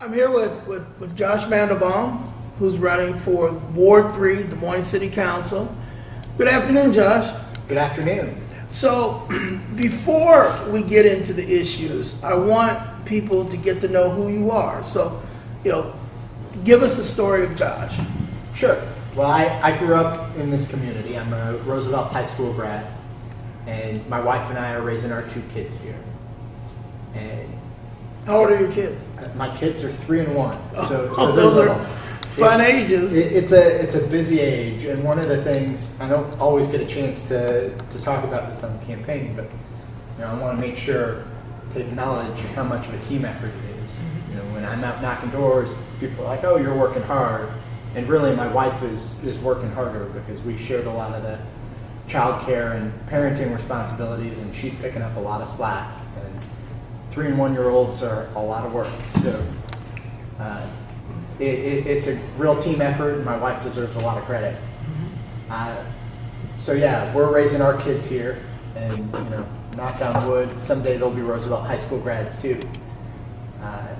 I'm here with Josh Mandelbaum, who's running for Ward 3, Des Moines City Council. Good afternoon, Josh. Good afternoon. So, before we get into the issues, I want people to get to know who you are. So, give us the story of Josh. Sure. Well, I grew up in this community. I'm a Roosevelt High School grad, and my wife and I are raising our 2 kids here. And How old are your kids? my kids are 3 and 1. So those they're are little. fun ages. It's a busy age, and one of the things I don't always get a chance to talk about this on the campaign, but I want to make sure to acknowledge how much of a team effort it is. When I'm out knocking doors, people are like, "Oh, you're working hard," and really, my wife is working harder because we shared a lot of the childcare and parenting responsibilities, and she's picking up a lot of slack. And 3 and 1 year olds are a lot of work, so. It's a real team effort, and my wife deserves a lot of credit. So yeah, we're raising our kids here, and knock on wood, someday they'll be Roosevelt High School grads too.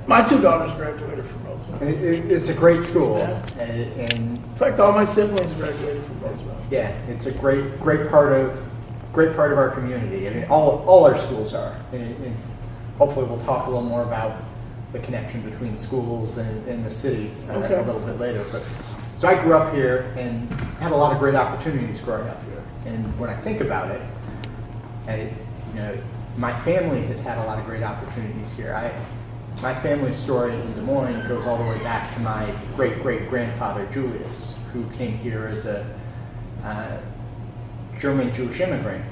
My 2 daughters graduated from Roosevelt. It's a great school, Yeah. and In fact, all my siblings graduated from Roosevelt. yeah, it's a great part of our community. I mean, all our schools are, and hopefully we'll talk a little more about the connection between schools and the city Okay. a little bit later. But so I grew up here and had a lot of great opportunities growing up here. And when I think about it, my family has had a lot of great opportunities here. My family's story in Des Moines goes all the way back to my great-great-grandfather Julius, who came here as a German Jewish immigrant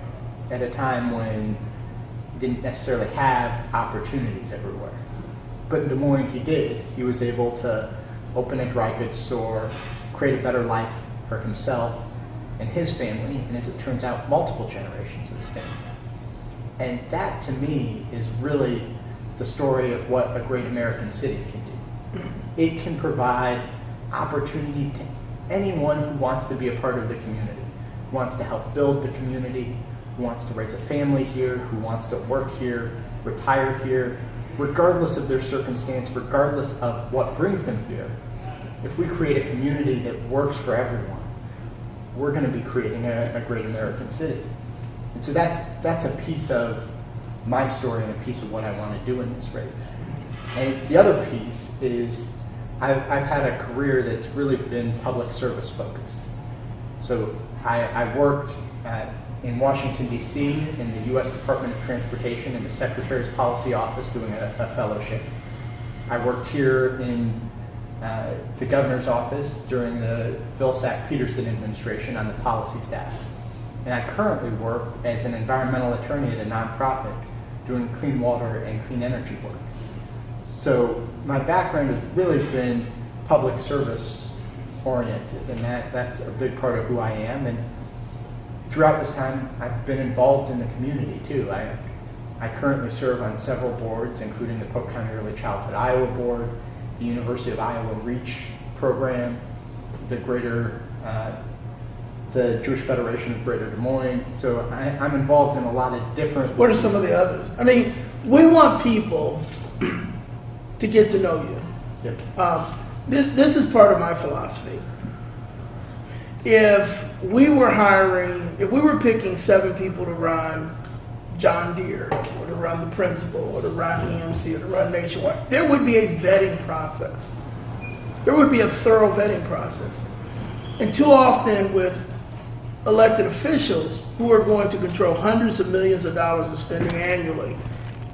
at a time when he didn't necessarily have opportunities everywhere. But in Des Moines, he did. He was able to open a dry goods store, create a better life for himself and his family, and as it turns out, multiple generations of his family. And that, to me, is really the story of what a great American city can do. It can provide opportunity to anyone who wants to be a part of the community, who wants to help build the community, who wants to raise a family here, who wants to work here, retire here, regardless of their circumstance, regardless of what brings them here. If we create a community that works for everyone, we're going to be creating a great American city. And so that's a piece of my story and a piece of what I want to do in this race. And the other piece is I've had a career that's really been public service focused. So I worked in Washington, D.C., in the U.S. Department of Transportation in the Secretary's Policy Office doing a fellowship. I worked here in the Governor's Office during the Vilsack-Peterson administration on the policy staff. And I currently work as an environmental attorney at a nonprofit doing clean water and clean energy work. So my background has really been public service oriented, and that's a big part of who I am. And throughout this time, I've been involved in the community too. I currently serve on several boards, including the Polk County Early Childhood Iowa Board, the University of Iowa REACH program, the Jewish Federation of Greater Des Moines. So I'm involved in a lot of different. What are some of the others? I mean, we want people to get to know you. Yep. This is part of my philosophy. If we were picking 7 people to run John Deere, or to run the principal, or to run EMC, or to run Nationwide, there would be a vetting process. There would be a thorough vetting process. And too often with elected officials who are going to control hundreds of millions of dollars of spending annually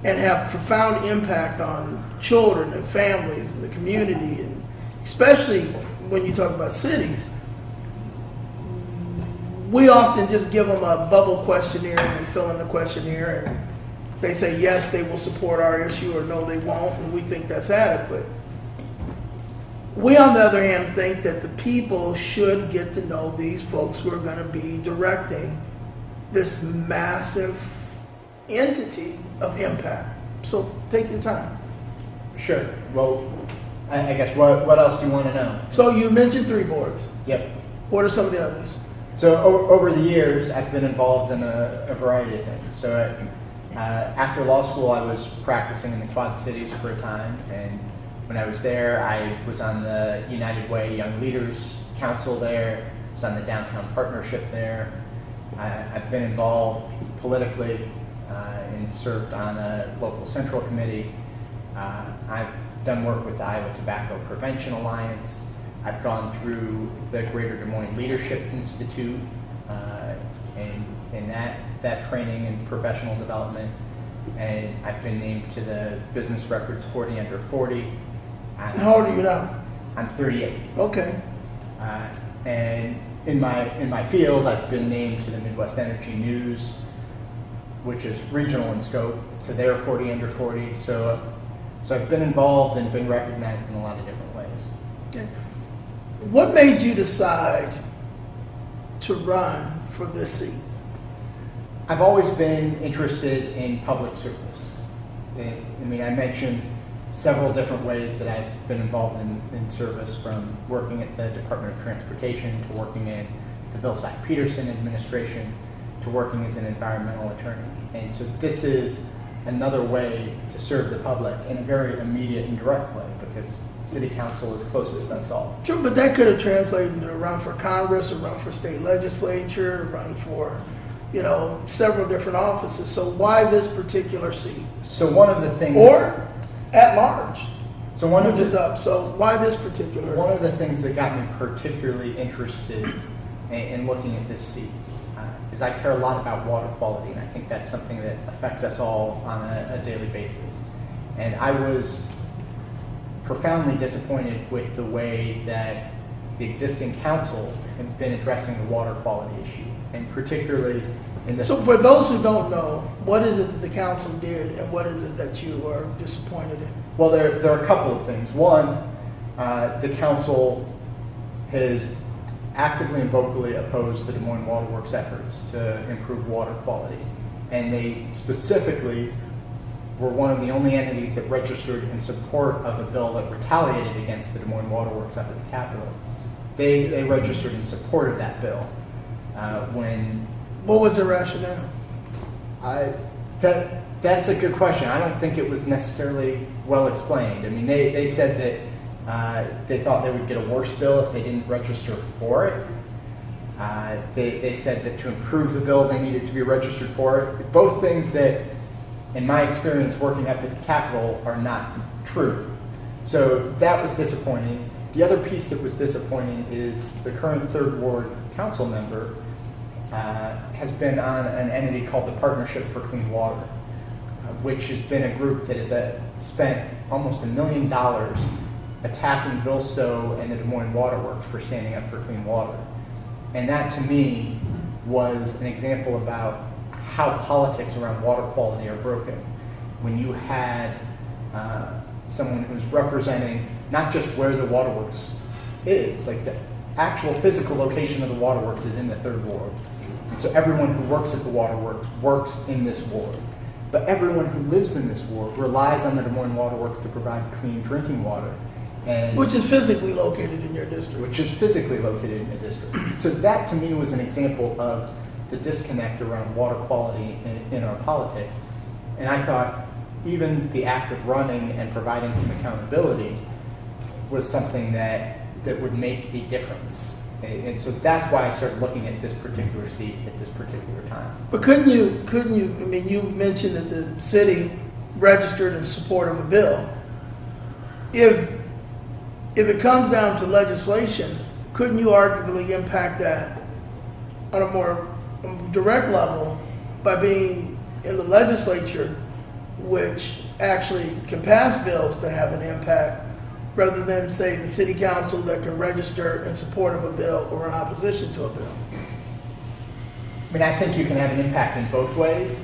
and have profound impact on children and families and the community, and especially when you talk about cities, we often just give them a bubble questionnaire and they fill in the questionnaire and they say yes, they will support our issue, or no, they won't, and we think that's adequate. We, on the other hand, think that the people should get to know these folks who are going to be directing this massive entity of impact. So take your time. Sure. Well, I guess what else do you want to know? So you mentioned 3 boards. Yep. What are some of the others? So over the years, I've been involved in a variety of things. So after law school, I was practicing in the Quad Cities for a time, and When I was there, I was on the United Way Young Leaders Council there, was on the Downtown Partnership there. I've been involved politically and served on a local central committee. I've done work with the Iowa Tobacco Prevention Alliance. I've gone through the Greater Des Moines Leadership Institute and that training and professional development. And I've been named to the Business Records 40 Under 40. How old are you now? I'm 38. Okay. And in my field, I've been named to the Midwest Energy News, which is regional in scope, to their 40 Under 40. So I've been involved and been recognized in a lot of different ways. Okay. What made you decide to run for this seat? I've always been interested in public service. I mean, I mentioned several different ways that I've been involved in service, from working at the Department of Transportation to working in the Vilsack-Peterson administration to working as an environmental attorney. And so this is another way to serve the public in a very immediate and direct way, because City Council is closest to us all. True, but that could have translated into a run for Congress, a run for state legislature, a run for, several different offices. So why this particular seat? So one of the things... Or at large, so one which of the, is up. So why this particular? One of the things that got me particularly interested in looking at this seat is I care a lot about water quality, and I think that's something that affects us all on a daily basis. And I was profoundly disappointed with the way that the existing council had been addressing the water quality issue, and particularly in the... So for those who don't know, what is it that the council did, and what is it that you are disappointed in? Well, there are a couple of things. One, the council has actively and vocally opposed the Des Moines Water Works efforts to improve water quality. And they specifically were one of the only entities that registered in support of a bill that retaliated against the Des Moines Water Works up at the Capitol. They registered in support of that bill when... What was the rationale? That's a good question. I don't think it was necessarily well explained. I mean, they said that they thought they would get a worse bill if they didn't register for it. They said that to improve the bill, they needed to be registered for it. Both things that, in my experience working up at the Capitol, are not true. So that was disappointing. The other piece that was disappointing is the current Third Ward council member has been on an entity called the Partnership for Clean Water, which has been a group that has spent almost $1 million attacking Bill Stowe and the Des Moines Water Works for standing up for clean water. And that, to me, was an example about how politics around water quality are broken. When you had someone who's representing not just where the waterworks is, like the actual physical location of the waterworks is in the Third Ward. And so everyone who works at the waterworks works in this ward. But everyone who lives in this ward relies on the Des Moines Water Works to provide clean drinking water. And Which is physically located in your district. which is physically located in the district. So that, to me, was an example of the disconnect around water quality in our politics. And I thought even the act of running and providing some accountability was something that would make a difference. And so that's why I started looking at this particular seat at this particular time. But couldn't you, I mean, you mentioned that the city registered in support of a bill. If it comes down to legislation, couldn't you arguably impact that on a more direct level by being in the legislature, which actually can pass bills to have an impact, rather than, say, the city council that can register in support of a bill or in opposition to a bill? I mean, I think you can have an impact in both ways.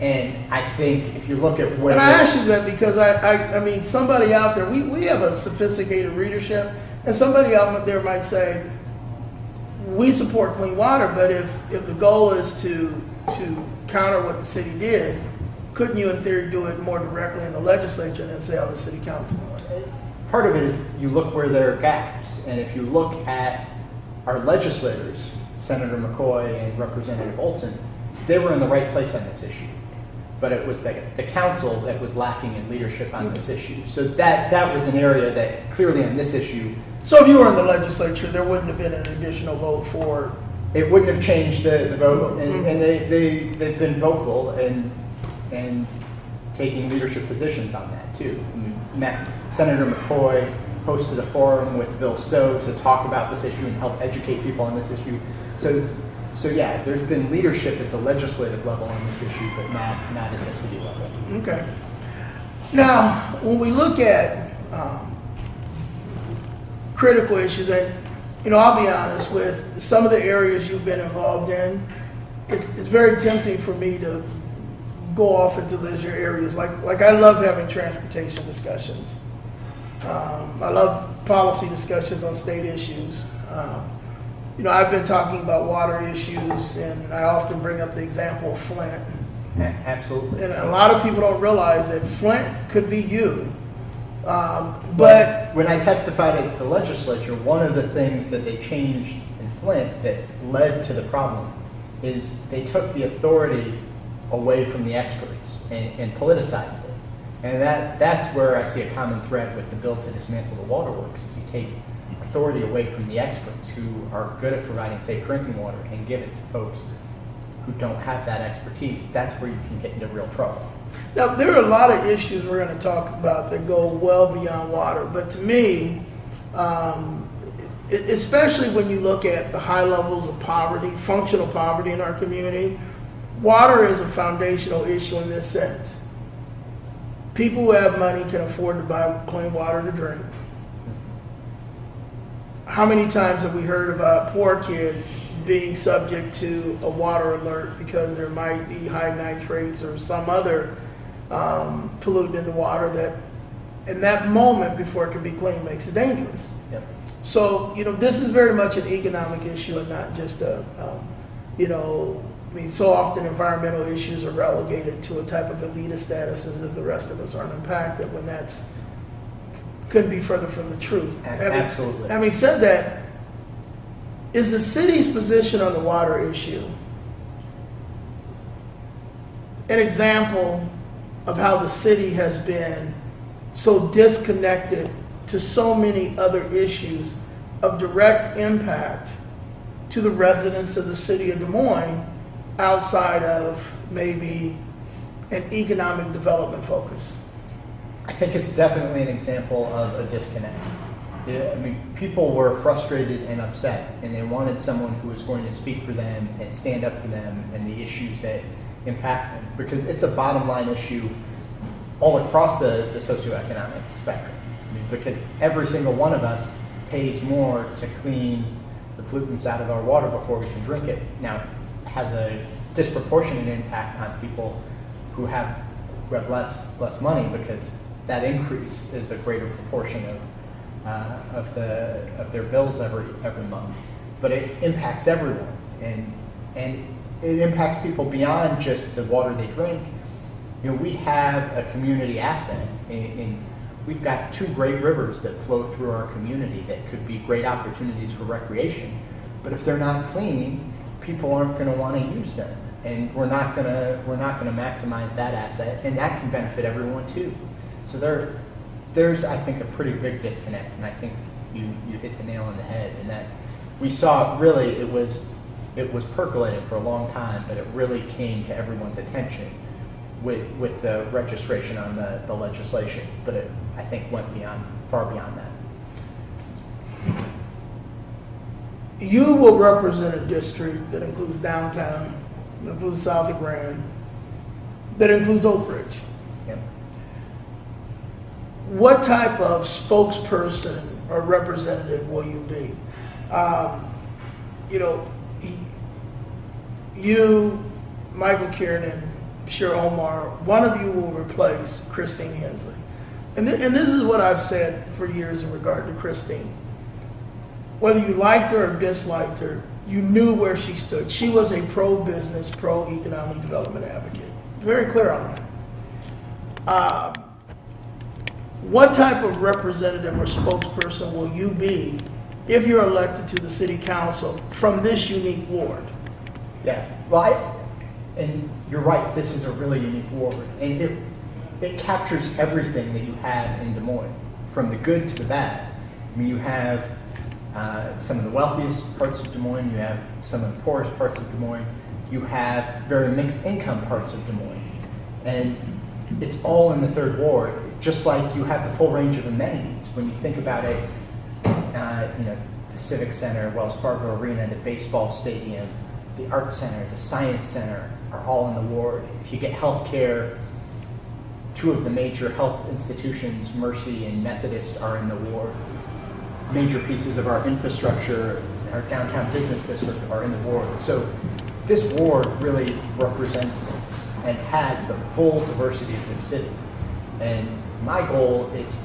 And I think if you look at where... And I ask you that because I mean, somebody out there, we have a sophisticated readership, and somebody out there might say, we support clean water, but if the goal is to counter what the city did, couldn't you in theory do it more directly in the legislature than say on the city council? Part of it is you look where there are gaps. And if you look at our legislators, Senator McCoy and Representative Olson, they were in the right place on this issue. but it was the council that was lacking in leadership on this issue. So that was an area that clearly on this issue, So if you were in the legislature, there wouldn't have been an additional vote for. it wouldn't have changed the vote, and they've been vocal and taking leadership positions on that too. Senator McCoy hosted a forum with Bill Stowe to talk about this issue and help educate people on this issue. So yeah, there's been leadership at the legislative level on this issue, but not at the city level. Okay. Now, when we look at critical issues, and I'll be honest with some of the areas you've been involved in, it's very tempting for me to go off into leisure areas. Like I love having transportation discussions. I love policy discussions on state issues. I've been talking about water issues, and I often bring up the example of Flint. Absolutely. And a lot of people don't realize that Flint could be you. But when I testified at the legislature, one of the things that they changed in Flint that led to the problem is they took the authority away from the experts and politicized it. And that's where I see a common thread with the bill to dismantle the waterworks, is you take authority away from the experts who are good at providing safe drinking water and give it to folks who don't have that expertise. That's where you can get into real trouble. now, there are a lot of issues we're going to talk about that go well beyond water. But to me, especially when you look at the high levels of poverty, functional poverty in our community, water is a foundational issue in this sense. People who have money can afford to buy clean water to drink. How many times have we heard about poor kids being subject to a water alert because there might be high nitrates or some other pollutant in the water that, in that moment before it can be clean, makes it dangerous? Yep. So, this is very much an economic issue and not just so often environmental issues are relegated to a type of elitist status as if the rest of us aren't impacted, when that's couldn't be further from the truth. Absolutely. Having said that, is the city's position on the water issue an example of how the city has been so disconnected to so many other issues of direct impact to the residents of the city of Des Moines outside of maybe an economic development focus? I think it's definitely an example of a disconnect. I mean, people were frustrated and upset, and they wanted someone who was going to speak for them and stand up for them and the issues that impact them, because it's a bottom line issue all across the socioeconomic spectrum. I mean, because every single one of us pays more to clean the pollutants out of our water before we can drink it. Now, it has a disproportionate impact on people who have less money, because that increase is a greater proportion of their bills every month. But it impacts everyone, and it impacts people beyond just the water they drink. We have a community asset, and we've got two great rivers that flow through our community that could be great opportunities for recreation. But if they're not clean, people aren't going to want to use them, and we're not going to maximize that asset, and that can benefit everyone too. So there's I think a pretty big disconnect, and I think you hit the nail on the head. And that we saw really it was percolating for a long time, but it really came to everyone's attention with the registration on the legislation. But it, I think, went far beyond that. You will represent a district that includes downtown, that includes South of Grand, that includes Oak Ridge. Yep. What type of spokesperson or representative will you be? You, Michael Kiernan, I'm sure Omar, one of you will replace Christine Hensley. And this is what I've said for years in regard to Christine. Whether you liked her or disliked her, you knew where she stood. She was a pro-business, pro-economic development advocate. Very clear on that. What type of representative or spokesperson will you be if you're elected to the city council from this unique ward? Yeah. Well, and you're right, this is a really unique ward, and it captures everything that you have in Des Moines, from the good to the bad. I mean, you have some of the wealthiest parts of Des Moines, you have some of the poorest parts of Des Moines, you have very mixed income parts of Des Moines, and it's all in the third ward, just like you have the full range of amenities. When you think about it, the Civic Center, Wells Fargo Arena, the baseball stadium, the Art Center, the Science Center are all in the ward. If you get health care, two of the major health institutions, Mercy and Methodist, are in the ward. Major pieces of our infrastructure, our downtown business district, are in the ward. So this ward really represents and has the full diversity of the city. And my goal is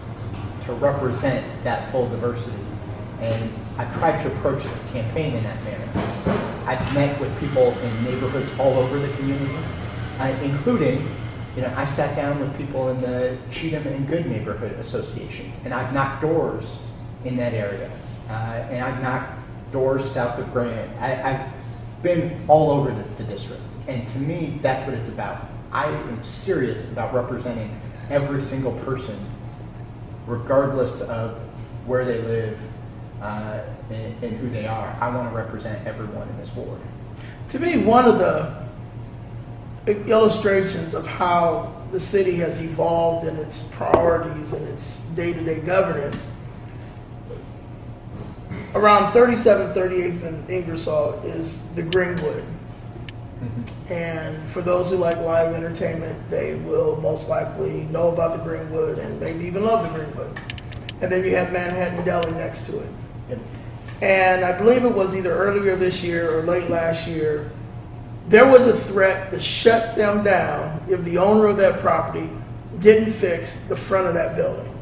to represent that full diversity. And I've tried to approach this campaign in that manner. I've met with people in neighborhoods all over the community, including, I've sat down with people in the Cheatham and Good neighborhood associations, and I've knocked doors in that area, and I've knocked doors south of Grand. I've been all over the district, and to me, that's what it's about. I am serious about representing every single person, regardless of where they live and who they are. I want to represent everyone in this ward. To me, one of the illustrations of how the city has evolved in its priorities and its day-to-day governance, around 37th, 38th, and Ingersoll is the Greenwood. Mm-hmm. And for those who like live entertainment, they will most likely know about the Greenwood and maybe even love the Greenwood. And then you have Manhattan Deli next to it. Yep. And I believe it was either earlier this year or late last year, there was a threat to shut them down if the owner of that property didn't fix the front of that building.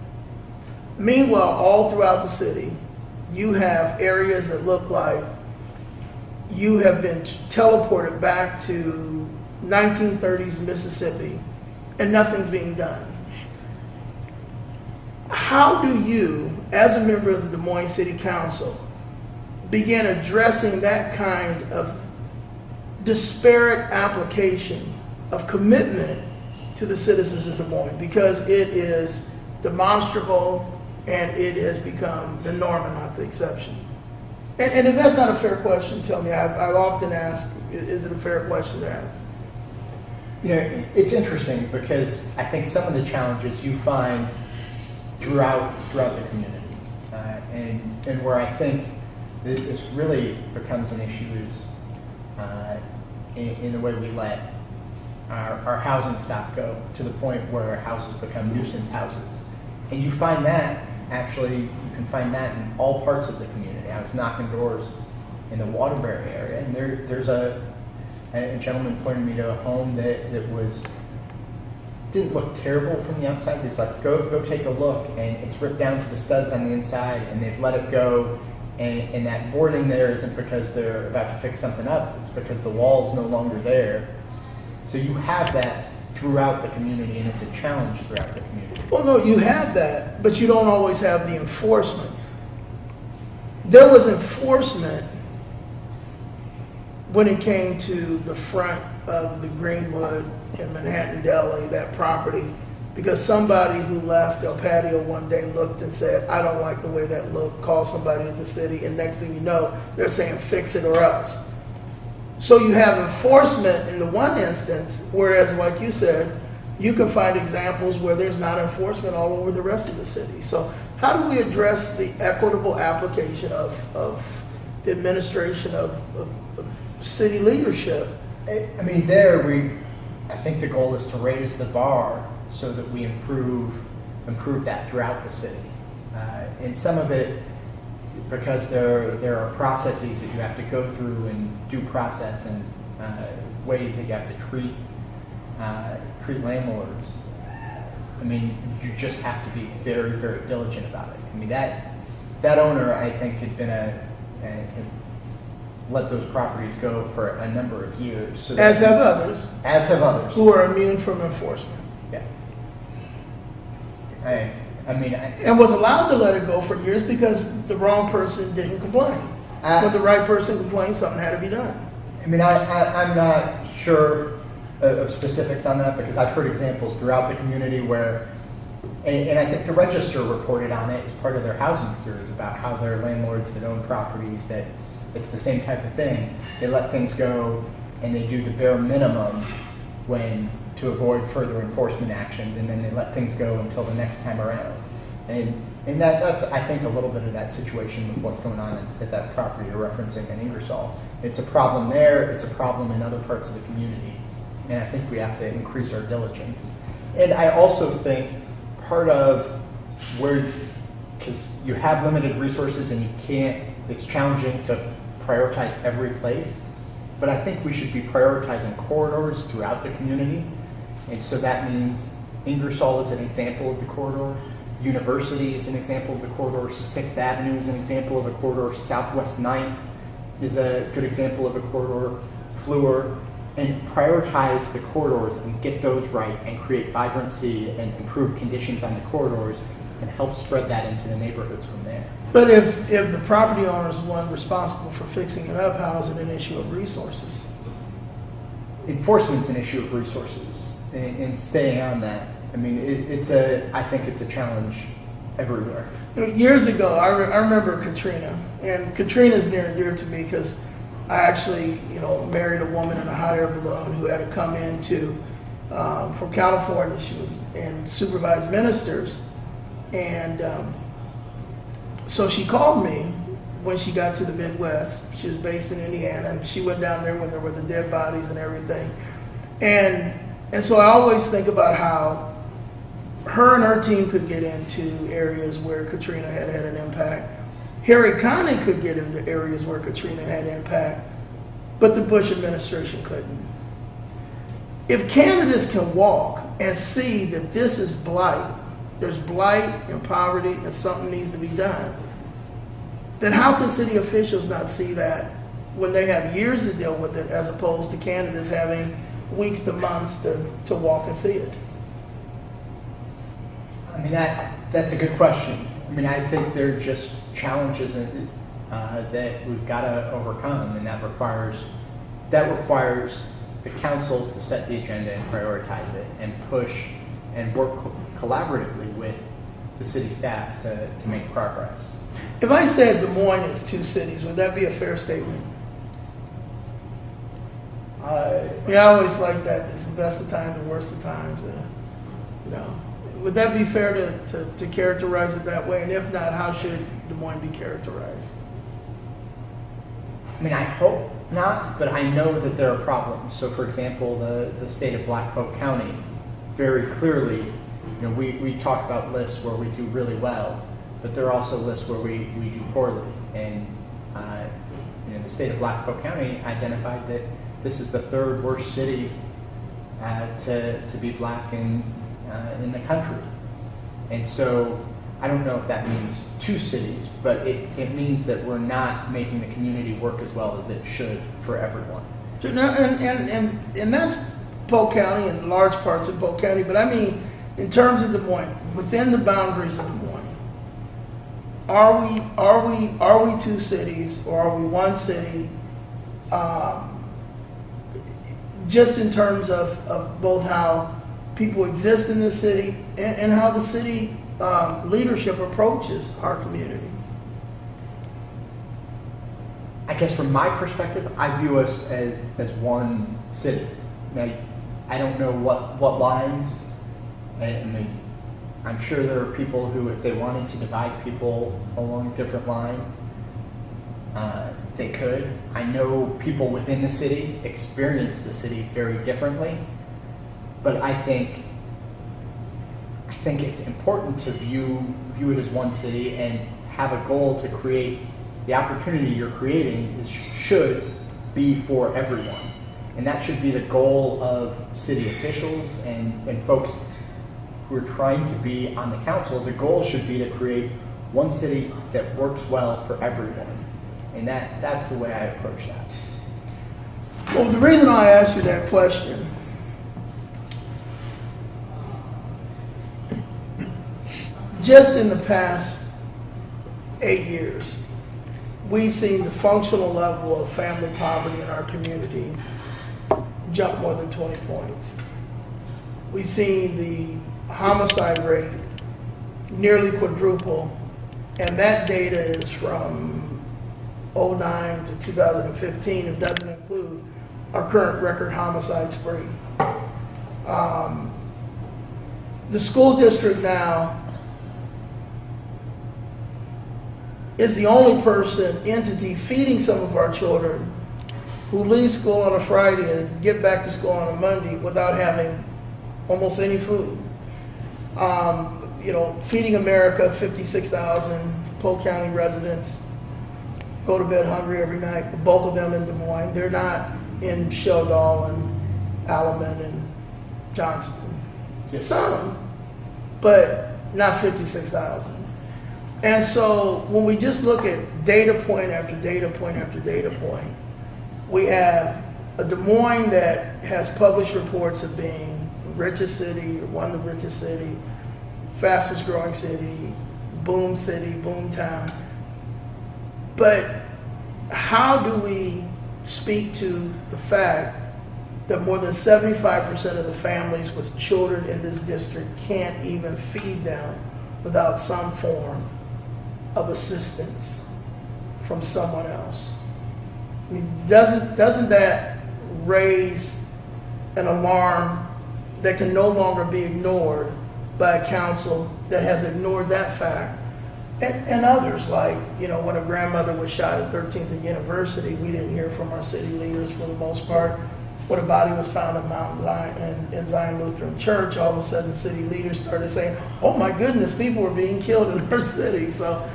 Meanwhile, all throughout the city, you have areas that look like you have been teleported back to 1930s Mississippi and nothing's being done. How do you, as a member of the Des Moines City Council, begin addressing that kind of disparate application of commitment to the citizens of Des Moines? Because it is demonstrable and it has become the norm and not the exception. And if that's not a fair question, tell me. I've often asked, is it a fair question to ask? It's interesting because I think some of the challenges you find throughout the community, and where I think this really becomes an issue is in the way we let our housing stock go to the point where houses become nuisance houses. And you find that, actually, you can find that in all parts of the community. I was knocking doors in the Waterbury area, and there's a gentleman pointed me to a home that didn't look terrible from the outside. He's like, go take a look, and it's ripped down to the studs on the inside, and they've let it go. And that boarding there isn't because they're about to fix something up. It's because the wall's no longer there. So you have that throughout the community, and it's a challenge throughout the community. Well, no, you have that, but you don't always have the enforcement. There was enforcement when it came to the front of the Greenwood and Manhattan Deli, that property, because somebody who left El Patio one day looked and said, I don't like the way that looked, called somebody in the city, and next thing you know, they're saying fix it or else. So you have enforcement in the one instance, whereas like you said, you can find examples where there's not enforcement all over the rest of the city. So how do we address the equitable application of the administration of city leadership? I mean, I think the goal is to raise the bar so that we improve that throughout the city. And some of it, because there are processes that you have to go through and due process and ways that you have to treat landlords. I mean, you just have to be very, very diligent about it. I mean, that owner, I think, had let those properties go for a number of years. So as have others. As have others. Who are immune from enforcement. Yeah. I mean, and was allowed to let it go for years because the wrong person didn't complain. When the right person complained, something had to be done. I mean, I'm not sure of specifics on that because I've heard examples throughout the community where, and I think the Register reported on it as part of their housing series about how their landlords that own properties that it's the same type of thing. They let things go and they do the bare minimum to avoid further enforcement actions, and then they let things go until the next time around. And that's, I think, a little bit of that situation with what's going on at that property you're referencing in Ingersoll. It's a problem there, it's a problem in other parts of the community, and I think we have to increase our diligence. And I also think part of because you have limited resources and it's challenging to prioritize every place, but I think we should be prioritizing corridors throughout the community. And so that means Ingersoll is an example of the corridor, University is an example of the corridor, 6th Avenue is an example of a corridor, Southwest 9th is a good example of a corridor, Fleur, and prioritize the corridors and get those right and create vibrancy and improve conditions on the corridors and help spread that into the neighborhoods from there. But if the property owner is the one responsible for fixing it up, how is it an issue of resources? Enforcement's an issue of resources, and staying on that. I mean, I think it's a challenge everywhere. You know, years ago, I remember Katrina, and Katrina's near and dear to me because I actually, married a woman in a hot air balloon who had to come from California. She was in supervised ministers, and so she called me when she got to the Midwest. She was based in Indiana, and she went down there when there were the dead bodies and everything. And so I always think about how her and her team could get into areas where Katrina had an impact. Harry Connick could get into areas where Katrina had impact, but the Bush administration couldn't. If candidates can walk and see that this is blight, there's blight and poverty and something needs to be done, then how can city officials not see that when they have years to deal with it as opposed to candidates having weeks to months to walk and see it? I mean, that's a good question. I mean, I think there are just challenges that we've got to overcome, and that requires the council to set the agenda and prioritize it and push and work collaboratively with the city staff to make progress. If I said Des Moines is 2 cities, would that be a fair statement? I always like that. It's the best of times, the worst of times. Would that be fair to characterize it that way? And if not, how should Des Moines be characterized? I mean, I hope not, but I know that there are problems. So, for example, the state of Black Oak County, very clearly, we talk about lists where we do really well, but there are also lists where we do poorly. And the state of Black Oak County identified that this is the 3rd worst city to be black in the country. And so I don't know if that means 2 cities, but it means that we're not making the community work as well as it should for everyone. And that's Polk County and large parts of Polk County, but I mean, in terms of Des Moines, within the boundaries of Des Moines, are we 2 cities or are we 1 city? Just in terms of both how people exist in the city and how the city leadership approaches our community. I guess from my perspective, I view us as 1 city. Now, I don't know what lines, and I'm sure there are people who, if they wanted to divide people along different lines, they could. I know people within the city experience the city very differently, but I think it's important to view it as 1 city and have a goal to create the opportunity you're creating should be for everyone. And that should be the goal of city officials and folks who are trying to be on the council. The goal should be to create 1 city that works well for everyone. And that's the way I approach that. Well, the reason I asked you that question, just in the past 8 years, we've seen the functional level of family poverty in our community jump more than 20 points. We've seen the homicide rate nearly quadruple, and that data is from '09 to 2015. It doesn't include our current record homicide spree. The school district now is the only entity feeding some of our children who leave school on a Friday and get back to school on a Monday without having almost any food. Feeding America, 56,000 Polk County residents go to bed hungry every night. The bulk of them in Des Moines. They're not in Sheldon and Alleman and Johnston. Yes. Some, but not 56,000. And so when we just look at data point after data point after data point, we have a Des Moines that has published reports of being the richest city, or one of the richest city, fastest growing city, boom town. But how do we speak to the fact that more than 75% of the families with children in this district can't even feed them without some form of assistance from someone else? I mean, doesn't that raise an alarm that can no longer be ignored by a council that has ignored that fact? And others, like, when a grandmother was shot at 13th and University, we didn't hear from our city leaders for the most part. When a body was found in Mount Zion, in Zion Lutheran Church, all of a sudden city leaders started saying, oh my goodness, people were being killed in our city. So,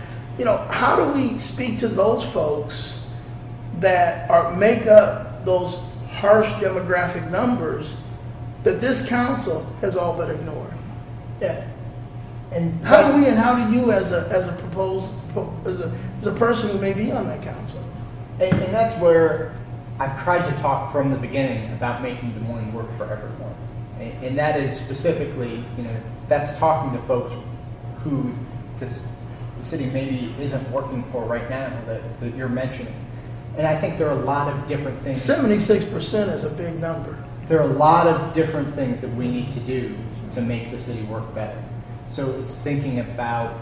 how do we speak to those folks that make up those harsh demographic numbers that this council has all but ignored? Yeah. And How do you as a person who may be on that council? And that's where I've tried to talk from the beginning about making Des Moines work for everyone. And that is specifically, that's talking to folks who the city maybe isn't working for right now that you're mentioning. And I think there are a lot of different things. 76% is a big number. There are a lot of different things that we need to do to make the city work better. So it's thinking about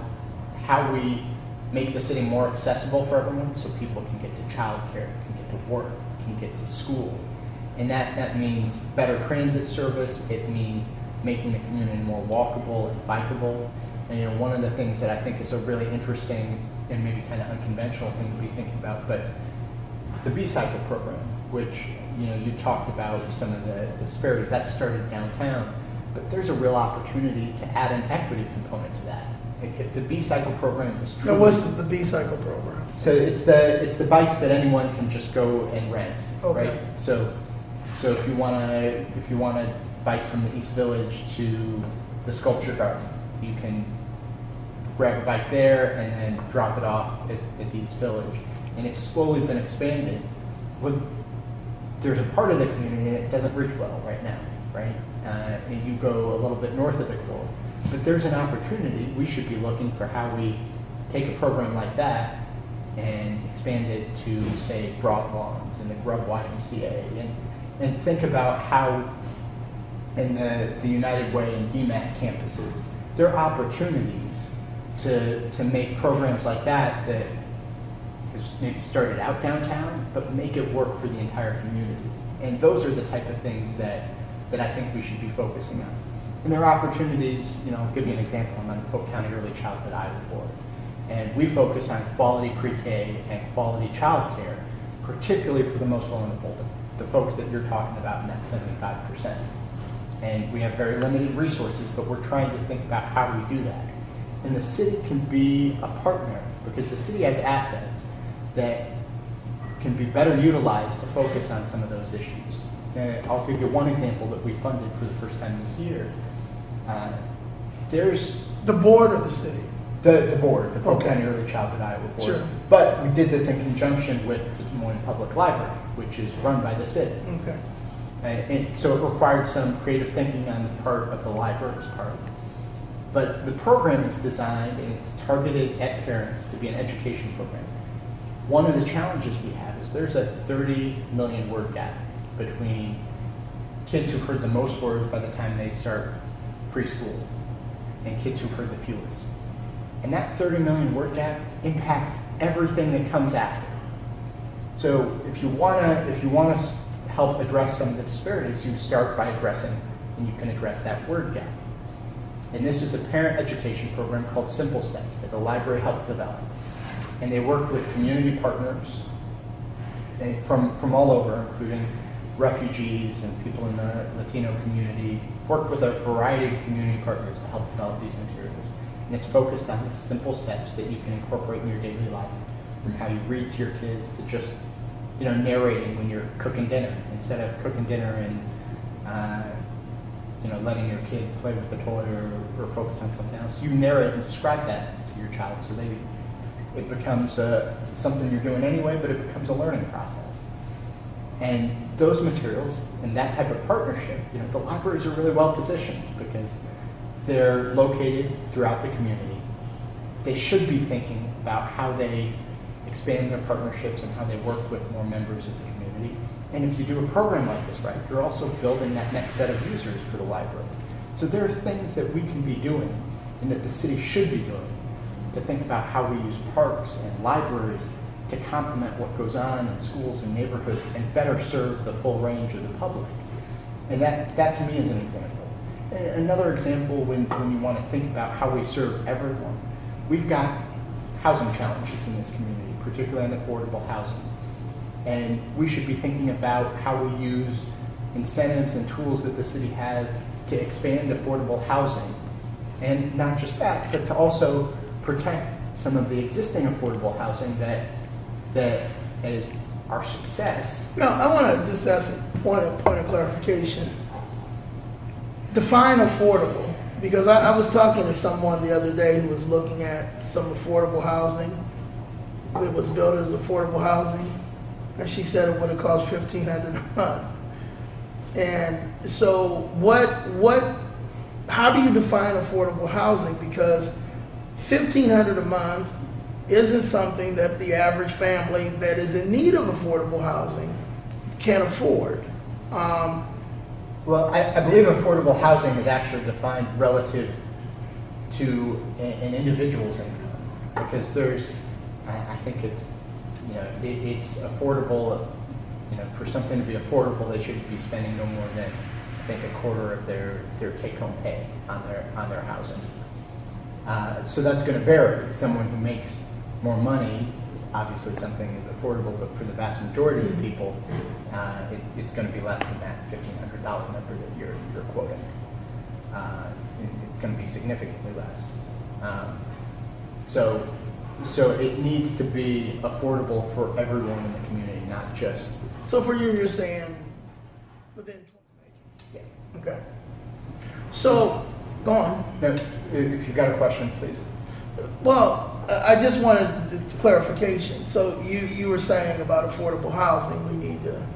how we make the city more accessible for everyone so people can get to childcare, can get to work, can get to school. And that means better transit service. It means making the community more walkable and bikeable. And one of the things that I think is a really interesting and maybe kind of unconventional thing to be thinking about, but the B-Cycle program, which you talked about some of the disparities, that started downtown, but there's a real opportunity to add an equity component to that. If the B-Cycle program is true. Now, what's the B-Cycle program? So it's the bikes that anyone can just go and rent, Okay. right? So if you wanna bike from the East Village to the Sculpture Garden, you can grab a bike there and then drop it off at the East Village. And it's slowly been expanded. There's a part of the community that doesn't reach well right now, right? And you go a little bit north of the core. But there's an opportunity. We should be looking for how we take a program like that and expand it to, say, Broad Lawns and the Grub YMCA, and think about how in the United Way and DMAC campuses, there are opportunities to make programs like that is maybe started out downtown, but make it work for the entire community. And those are the type of things that I think we should be focusing on. And there are opportunities, I'll give you an example. I'm on the Polk County Early Childhood Iowa Board. And we focus on quality pre-K and quality childcare, particularly for the most vulnerable, the folks that you're talking about in that 75%. And we have very limited resources, but we're trying to think about how we do that. And the city can be a partner because the city has assets that can be better utilized to focus on some of those issues. I'll give you one example that we funded for the first time this year. There's The board of the city? the board, the Polk Okay. County Early Childhood Iowa Board. Sure. But we did this in conjunction with the Des Moines Public Library, which is run by the city. Okay. And so it required some creative thinking on the part of the library's part. But the program is designed and it's targeted at parents to be an education program. One of the challenges we have is there's a 30 million word gap between kids who've heard the most words by the time they start preschool, and kids who've heard the fewest. And that 30 million word gap impacts everything that comes after. So if you wanna help address some of the disparities, you start by addressing, and you can address that word gap. And this is a parent education program called Simple Steps that the library helped develop. And they work with community partners from all over, including refugees and people in the Latino community, work with a variety of community partners to help develop these materials. And it's focused on the simple steps that you can incorporate in your daily life, from how you read to your kids to just, narrating when you're cooking dinner, instead of cooking dinner and, letting your kid play with the toy or focus on something else. You narrate and describe that to your child, so it becomes something you're doing anyway, but it becomes a learning process. And those materials and that type of partnership, the libraries are really well positioned because they're located throughout the community. They should be thinking about how they expand their partnerships and how they work with more members of the community. And if you do a program like this, right, you're also building that next set of users for the library. So there are things that we can be doing and that the city should be doing to think about how we use parks and libraries to complement what goes on in schools and neighborhoods and better serve the full range of the public. And that to me is an example. And another example when you want to think about how we serve everyone, we've got housing challenges in this community, particularly in affordable housing. And we should be thinking about how we use incentives and tools that the city has to expand affordable housing. And not just that, but to also protect some of the existing affordable housing that is our success. Now, I want to just ask a point of clarification. Define affordable, because I was talking to someone the other day who was looking at some affordable housing that was built as affordable housing, and she said it would have cost $1,500 a month. And so how do you define affordable housing? Because $1,500 a month isn't something that the average family that is in need of affordable housing can afford. Well, I believe affordable housing is actually defined relative to an individual's income, because I think it's, it's affordable, for something to be affordable, they should be spending no more than, I think, a quarter of their take-home pay on their housing. So that's going to vary. Someone who makes more money is obviously something is affordable, but for the vast majority of people, it's going to be less than that $1,500 number that you're quoting. It's going to be significantly less. So it needs to be affordable for everyone in the community, not just. So for you're saying within 20 Yeah. Okay. So go on. No, if you've got a question, please. Well, I just wanted clarification. So you were saying about affordable housing, we need to.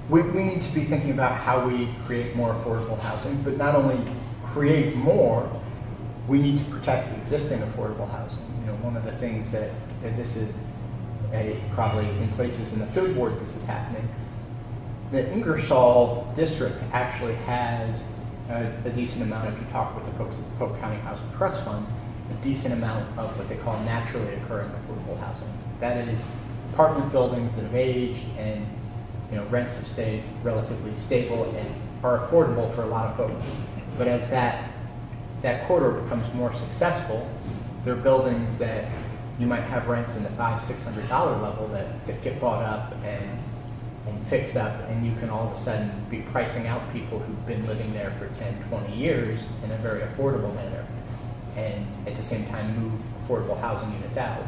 We need to be thinking about how we create more affordable housing, but not only create more, we need to protect existing affordable housing. One of the things that this is probably in places in the Third Ward this is happening. The Ingersoll district actually has a decent amount, if you talk with the folks at the Polk County Housing Trust Fund, a decent amount of what they call naturally occurring affordable housing. That is apartment buildings that have aged and rents have stayed relatively stable and are affordable for a lot of folks. But as that corridor becomes more successful, there are buildings that you might have rents in the $500-600 level that get bought up and fixed up, and you can all of a sudden be pricing out people who've been living there for 10-20 years in a very affordable manner, and at the same time move affordable housing units out.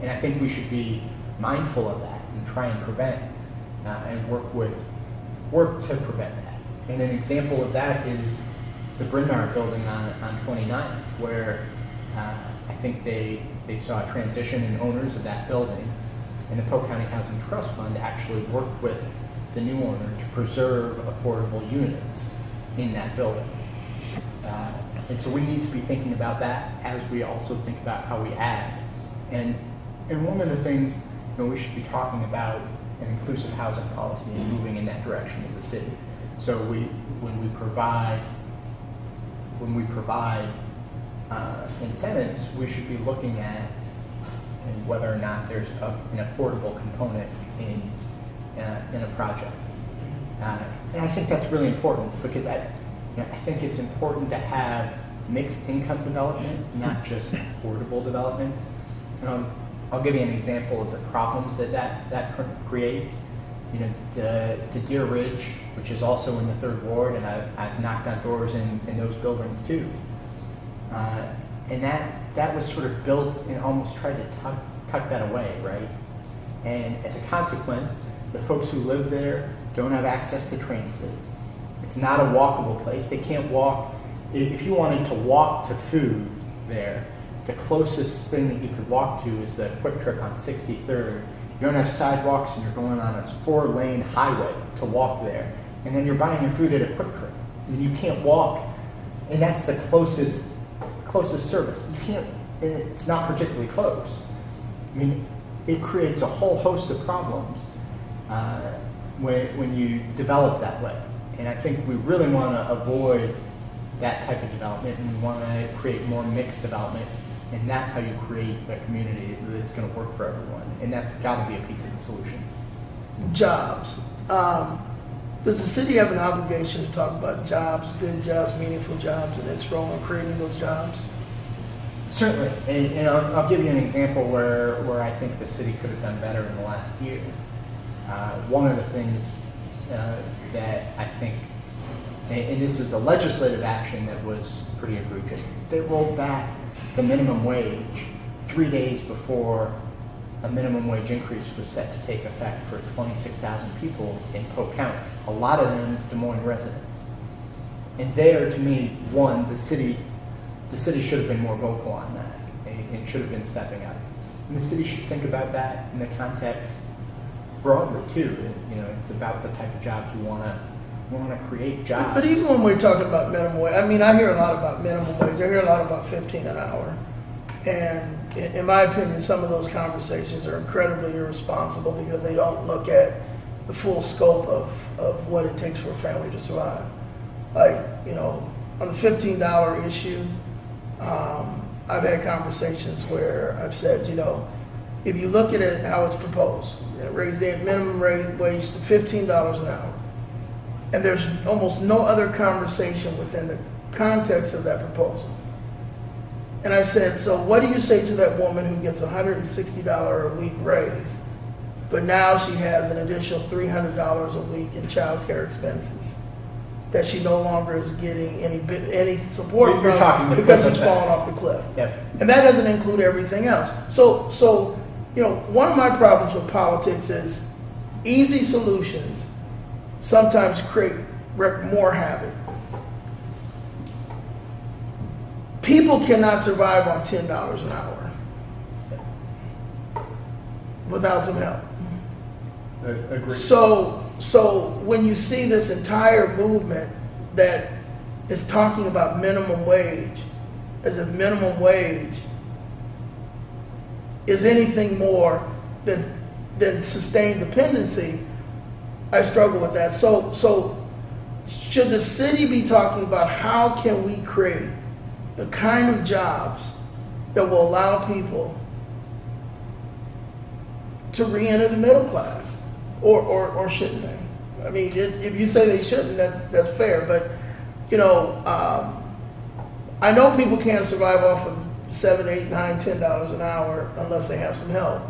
And I think we should be mindful of that and try and prevent and work to prevent that. And an example of that is the Bryn Mawr building on 29th, where I think they saw a transition in owners of that building, and the Polk County Housing Trust Fund actually worked with the new owner to preserve affordable units in that building. And so we need to be thinking about that as we also think about how we add. And one of the things we should be talking about an inclusive housing policy and moving in that direction as a city. So when we provide incentives, we should be looking at whether or not there's an affordable component in a project. And I think that's really important because I think it's important to have mixed income development, not just affordable development. I'll give you an example of the problems that create. The Deer Ridge, which is also in the 3rd Ward, and I've knocked on doors in those buildings too. And that was sort of built and almost tried to tuck that away, right? And as a consequence, the folks who live there don't have access to transit. It's not a walkable place. They can't walk. If you wanted to walk to food there, the closest thing that you could walk to is the Quick Trip on 63rd. You don't have sidewalks and you're going on a 4-lane highway to walk there. And then you're buying your food at a Quick Trip. And you can't walk. And that's the closest service. You can't, and it's not particularly close. I mean, it creates a whole host of problems when you develop that way. And I think we really want to avoid that type of development, and we want to create more mixed development. And that's how you create a community that's going to work for everyone. And that's got to be a piece of the solution. Jobs. Does the city have an obligation to talk about jobs, good jobs, meaningful jobs, and its role in creating those jobs? Certainly. And I'll give you an example where I think the city could have done better in the last year. One of the things that I think, and this is a legislative action that was pretty egregious, they rolled back the minimum wage 3 days before a minimum wage increase was set to take effect for 26,000 people in Polk County, a lot of them Des Moines residents. And there, to me, one, the city should have been more vocal on that and should have been stepping up. And the city should think about that in the context broadly too. It's about the type of jobs we want to create jobs. But even when we're talking about minimum wage, I mean, I hear a lot about minimum wage. I hear a lot about 15 an hour. And in my opinion, some of those conversations are incredibly irresponsible because they don't look at the full scope of what it takes for a family to survive. Like, on the $15 issue, I've had conversations where I've said, if you look at it how it's proposed, raise the minimum wage to $15 an hour, and there's almost no other conversation within the context of that proposal. And I've said, so what do you say to that woman who gets $160 a week raise, but now she has an additional $300 a week in child care expenses that she no longer is getting any support You're from talking the because cliff she's effect. fallen off the cliff. Yep. And that doesn't include everything else. So one of my problems with politics is easy solutions sometimes wreak more havoc. People cannot survive on $10 an hour without some help. Agreed. So when you see this entire movement that is talking about minimum wage, as if minimum wage is anything more than sustained dependency, I struggle with that. So should the city be talking about how can we create the kind of jobs that will allow people to re-enter the middle class? Or shouldn't they? I mean, if you say they shouldn't, that's fair. But, I know people can't survive off of $7, $8, $9, $10 an hour unless they have some help.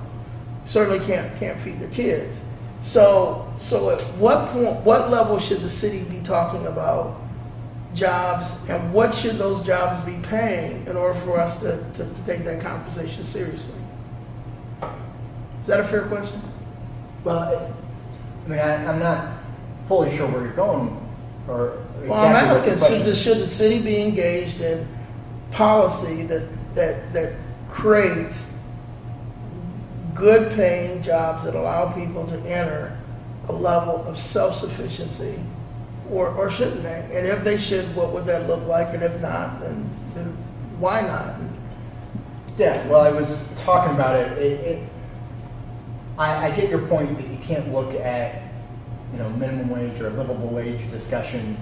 Certainly can't feed their kids. So at what point, what level should the city be talking about jobs, and what should those jobs be paying in order for us to take that conversation seriously? Is that a fair question? Well, I mean, I'm not fully sure where you're going, or exactly Well, I'm what asking, the question- should the city be engaged in policy that creates good paying jobs that allow people to enter a level of self-sufficiency, or shouldn't they? And if they should, what would that look like? And if not, then why not? Yeah, well, I was talking about it. I get your point that you can't look at minimum wage or livable wage discussion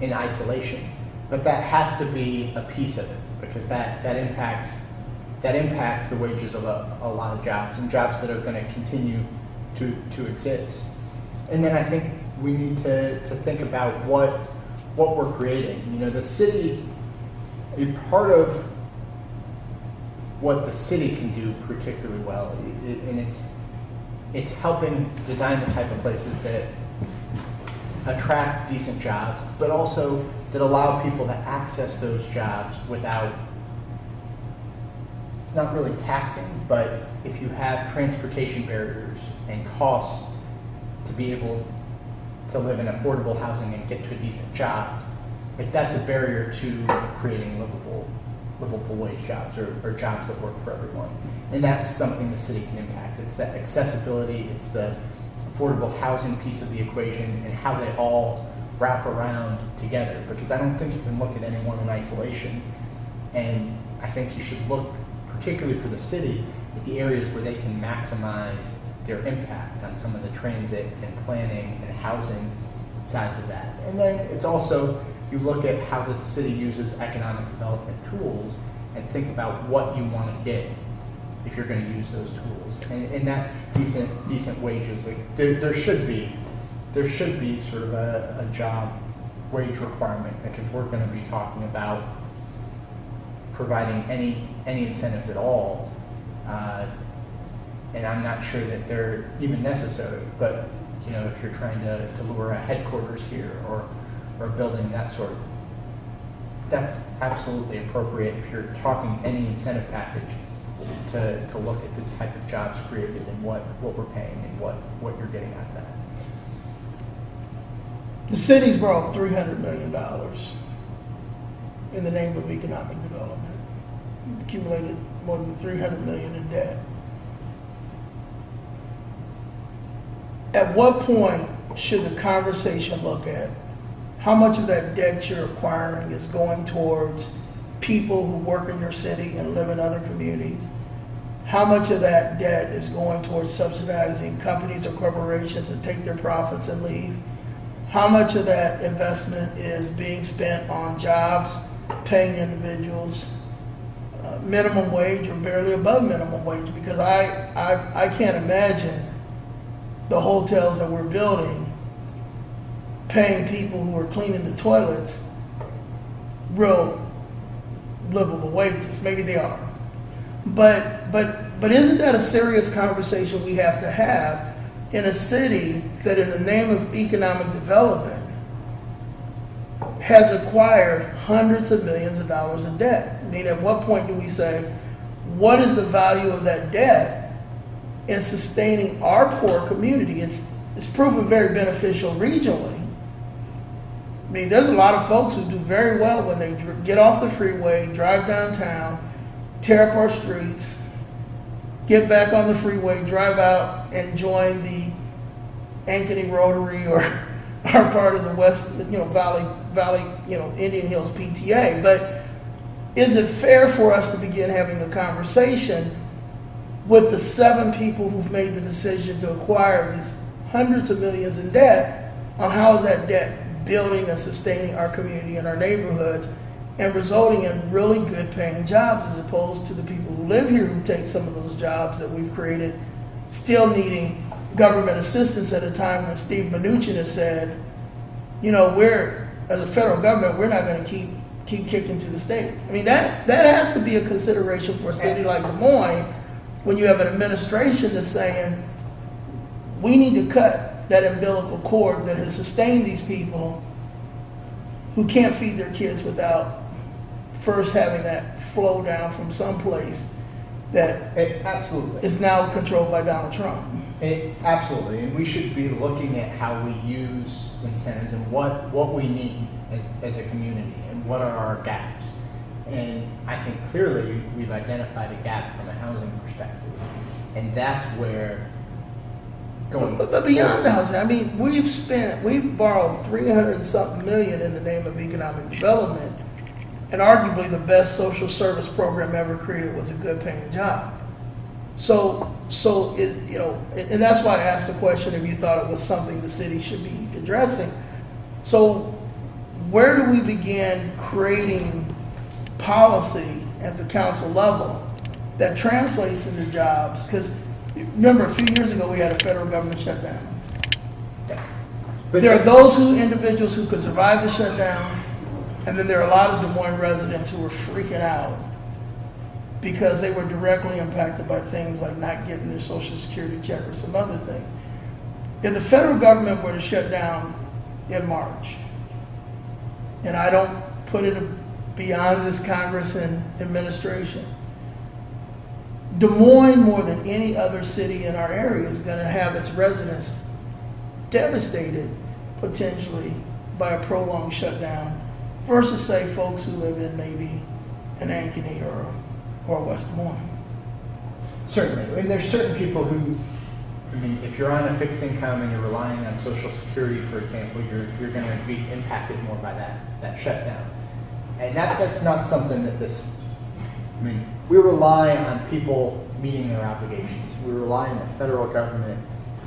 in isolation, but that has to be a piece of it, because that impacts the wages of a lot of jobs, and jobs that are going to continue to exist. And then I think we need to think about what we're creating. The city, a part of what the city can do particularly well, and it's helping design the type of places that attract decent jobs, but also that allow people to access those jobs without, it's not really taxing, but if you have transportation barriers and costs to be able to live in affordable housing and get to a decent job, if that's a barrier to creating livable wage jobs or jobs that work for everyone. And that's something the city can impact. It's that accessibility, it's the affordable housing piece of the equation, and how they all wrap around together. Because I don't think you can look at any one in isolation. And I think you should look, particularly for the city, at the areas where they can maximize their impact on some of the transit and planning and housing sides of that. And then it's also, you look at how the city uses economic development tools and think about what you want to get if you're going to use those tools. And that's decent wages. Like there should be sort of a job wage requirement, because we're going to be talking about providing any incentives at all. And I'm not sure that they're even necessary, but if you're trying to lure a headquarters here or a building that sort, that's absolutely appropriate if you're talking any incentive package to look at the type of jobs created and what we're paying and what you're getting out of that. The city's borrowed $300 million in the name of economic development. Accumulated more than $300 million in debt. At what point should the conversation look at how much of that debt you're acquiring is going towards people who work in your city and live in other communities? How much of that debt is going towards subsidizing companies or corporations that take their profits and leave? How much of that investment is being spent on jobs, paying individuals minimum wage or barely above minimum wage? Because I can't imagine the hotels that we're building paying people who are cleaning the toilets real livable wages. Maybe they are. But isn't that a serious conversation we have to have in a city that, in the name of economic development, has acquired hundreds of millions of dollars in debt? I mean, at what point do we say, what is the value of that debt in sustaining our poor community? It's proven very beneficial regionally. I mean, there's a lot of folks who do very well when they get off the freeway, drive downtown, tear up our streets, get back on the freeway, drive out and join the Ankeny Rotary or are part of the West, Valley, Indian Hills PTA. But is it fair for us to begin having a conversation with the 7 people who've made the decision to acquire these hundreds of millions in debt on how is that debt building and sustaining our community and our neighborhoods and resulting in really good paying jobs, as opposed to the people who live here who take some of those jobs that we've created, still needing government assistance at a time when Steve Mnuchin has said, we're, as a federal government, we're not going to keep kicking to the states. I mean, that has to be a consideration for a city like Des Moines when you have an administration that's saying, we need to cut that umbilical cord that has sustained these people who can't feed their kids without first having that flow down from someplace that absolutely is now controlled by Donald Trump. Absolutely, and we should be looking at how we use incentives and what we need as a community and what are our gaps. And I think clearly we've identified a gap from a housing perspective, and that's where But beyond the housing, I mean, we've borrowed $300 and something million in the name of economic development, and arguably the best social service program ever created was a good paying job. So is, and that's why I asked the question if you thought it was something the city should be addressing. So where do we begin creating policy at the council level that translates into jobs? Because remember, a few years ago, we had a federal government shutdown. But There are those individuals who could survive the shutdown, and then there are a lot of Des Moines residents who were freaking out because they were directly impacted by things like not getting their Social Security check or some other things. If the federal government were to shut down in March, and I don't put it beyond this Congress and administration, Des Moines, more than any other city in our area, is going to have its residents devastated potentially by a prolonged shutdown versus, say, folks who live in maybe an Ankeny or West Des Moines. certainly, and there's certain people who, I mean, if you're on a fixed income and you're relying on Social Security, for example, you're going to be impacted more by that shutdown. And that's not something that I mean, we rely on people meeting their obligations. We rely on the federal government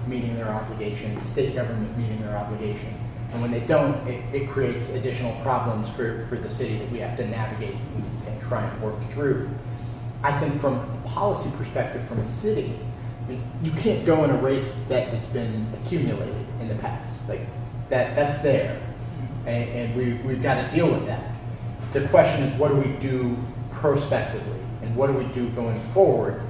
meeting their obligation, the state government meeting their obligation. And when they don't, it creates additional problems for the city that we have to navigate and try and work through. I think from a policy perspective, from a city, I mean, you can't go and erase debt that's been accumulated in the past. Like that's there, and we've got to deal with that. The question is, what do we do prospectively, and what do we do going forward?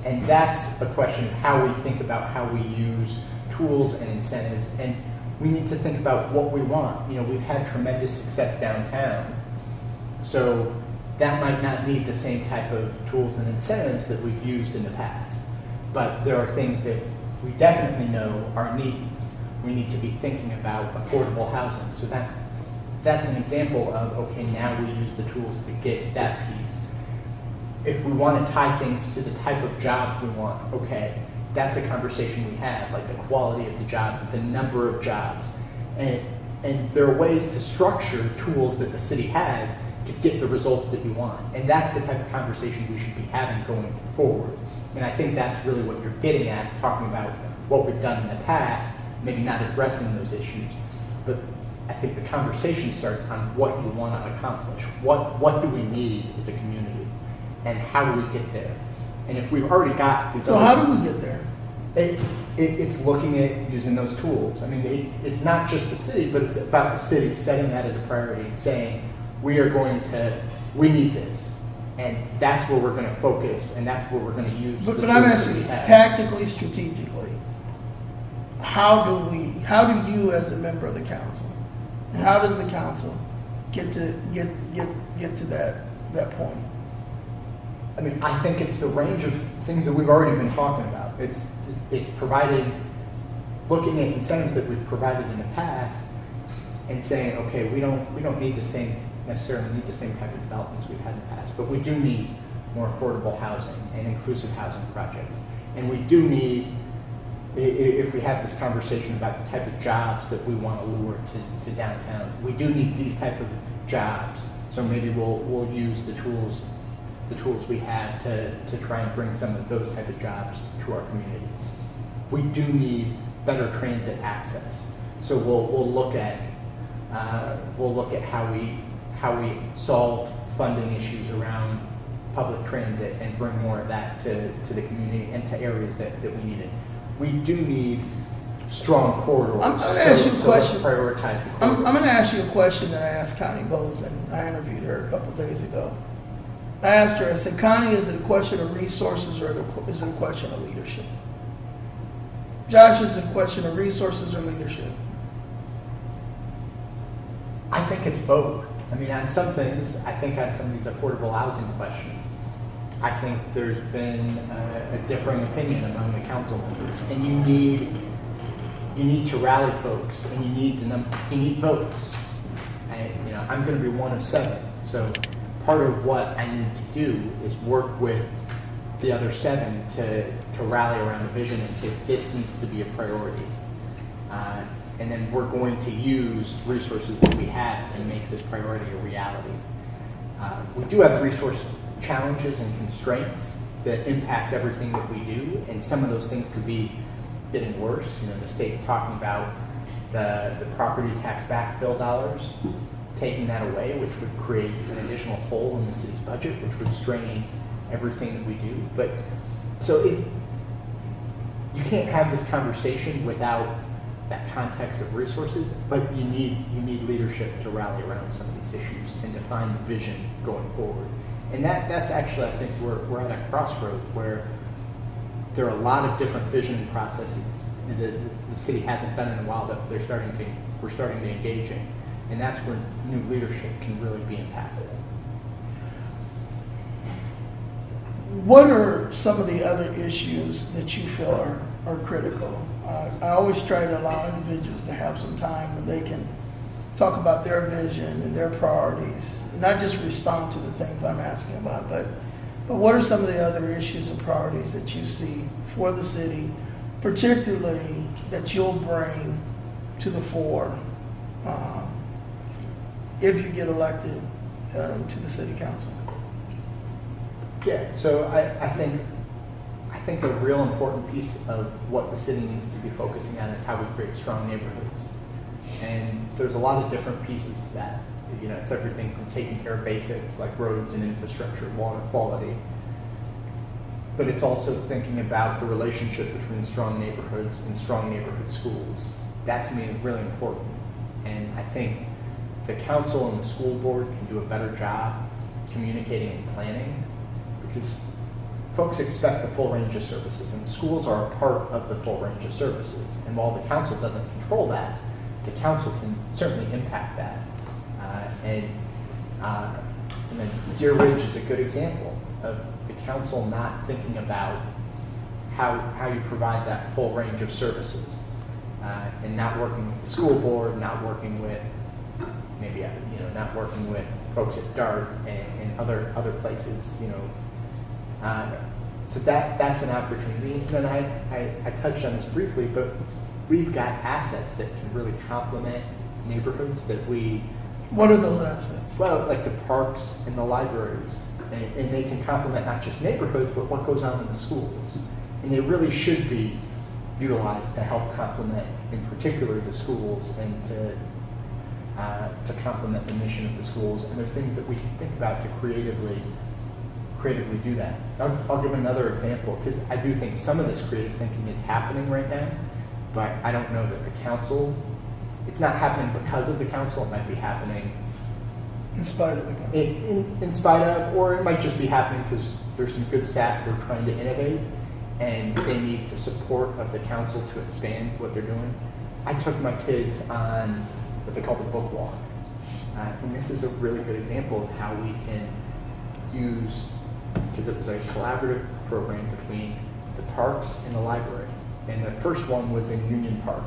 And that's a question of how we think about how we use tools and incentives, and we need to think about what we want. We've had tremendous success downtown, so that might not need the same type of tools and incentives that we've used in the past. But there are things that we definitely know are needs. We need to be thinking about affordable housing. So that's an example of, okay, now we use the tools to get that piece. If we want to tie things to the type of jobs we want, okay, that's a conversation we have, like the quality of the job, the number of jobs. And there are ways to structure tools that the city has to get the results that you want. And that's the type of conversation we should be having going forward. And I think that's really what you're getting at, talking about what we've done in the past, maybe not addressing those issues. But I think the conversation starts on what you want to accomplish. What do we need as a community? And how do we get there? And if we've already got these So how do we get there? It's looking at using those tools. I mean, it's not just the city, but it's about the city setting that as a priority and saying, we need this. And that's where we're going to focus, and that's where we're going to use the But tools I'm that asking we you, have. tactically, strategically, how do you as a member of the council, and how does the council get to that point? I mean, I think it's the range of things that we've already been talking about. It's looking at incentives that we've provided in the past and saying, okay, we don't necessarily need the same type of developments we've had in the past, but we do need more affordable housing and inclusive housing projects. And we do need, if we have this conversation about the type of jobs that we want to lure to downtown, we do need these type of jobs. So maybe we'll use the tools we have to try and bring some of those type of jobs to our community. We do need better transit access. So we'll look at how we solve funding issues around public transit and bring more of that to the community and to areas that we need it. We do need strong corridors. I'm going to ask you a question. Let's prioritize the corridors. I'm going to ask you a question that I asked Connie Bozen. I interviewed her a couple days ago. I asked her, I said, Connie, is it a question of resources or is it a question of leadership? Josh, is it a question of resources or leadership? I think it's both. I mean, on some things, I think on some of these affordable housing questions, I think there's been a differing opinion among the council members, and you need to rally folks, and you need votes. And I'm going to be one of 7, so part of what I need to do is work with the other 7 to rally around a vision and say this needs to be a priority. And then we're going to use resources that we have to make this priority a reality. We do have resource challenges and constraints, that impacts everything that we do, and some of those things could be getting worse. You know, the state's talking about the property tax backfill dollars, taking that away, which would create an additional hole in the city's budget, which would strain everything that we do. But so you can't have this conversation without that context of resources, but you need leadership to rally around some of these issues and define the vision going forward. And that's actually, I think, we're at a crossroads where there are a lot of different vision processes that the city hasn't done in a while that we're starting to engage in. And that's where new leadership can really be impactful. What are some of the other issues that you feel are critical? I always try to allow individuals to have some time when they can talk about their vision and their priorities, not just respond to the things I'm asking about, but what are some of the other issues and priorities that you see for the city, particularly that you'll bring to the fore if you get elected to the city council? Yeah, so I think a real important piece of what the city needs to be focusing on is how we create strong neighborhoods. And there's a lot of different pieces to that. You know, it's everything from taking care of basics like roads and infrastructure, water quality, but it's also thinking about the relationship between strong neighborhoods and strong neighborhood schools. That to me is really important. And I think the council and the school board can do a better job communicating and planning, because folks expect the full range of services, and schools are a part of the full range of services. And while the council doesn't control that, the council can certainly impact that. And then Deer Ridge is a good example of the council not thinking about how you provide that full range of services, and not working with the school board, not working with not working with folks at DART and other places, so that's an opportunity. And then I touched on this briefly, but we've got assets that can really complement neighborhoods that we. What are those assets? Well, like the parks and the libraries, and they can complement not just neighborhoods, but what goes on in the schools. And they really should be utilized to help complement, in particular, the schools, and to complement the mission of the schools. And there are things that we can think about to creatively do that. I'll give another example, because I do think some of this creative thinking is happening right now, but I don't know that the council, it's not happening because of the council, it might be happening in spite of the council. In spite of, or it might just be happening because there's some good staff who are trying to innovate and they need the support of the council to expand what they're doing. I took my kids on what they call the book walk. And this is a really good example of how we can use, because it was a collaborative program between the parks and the library. And the first one was in Union Park.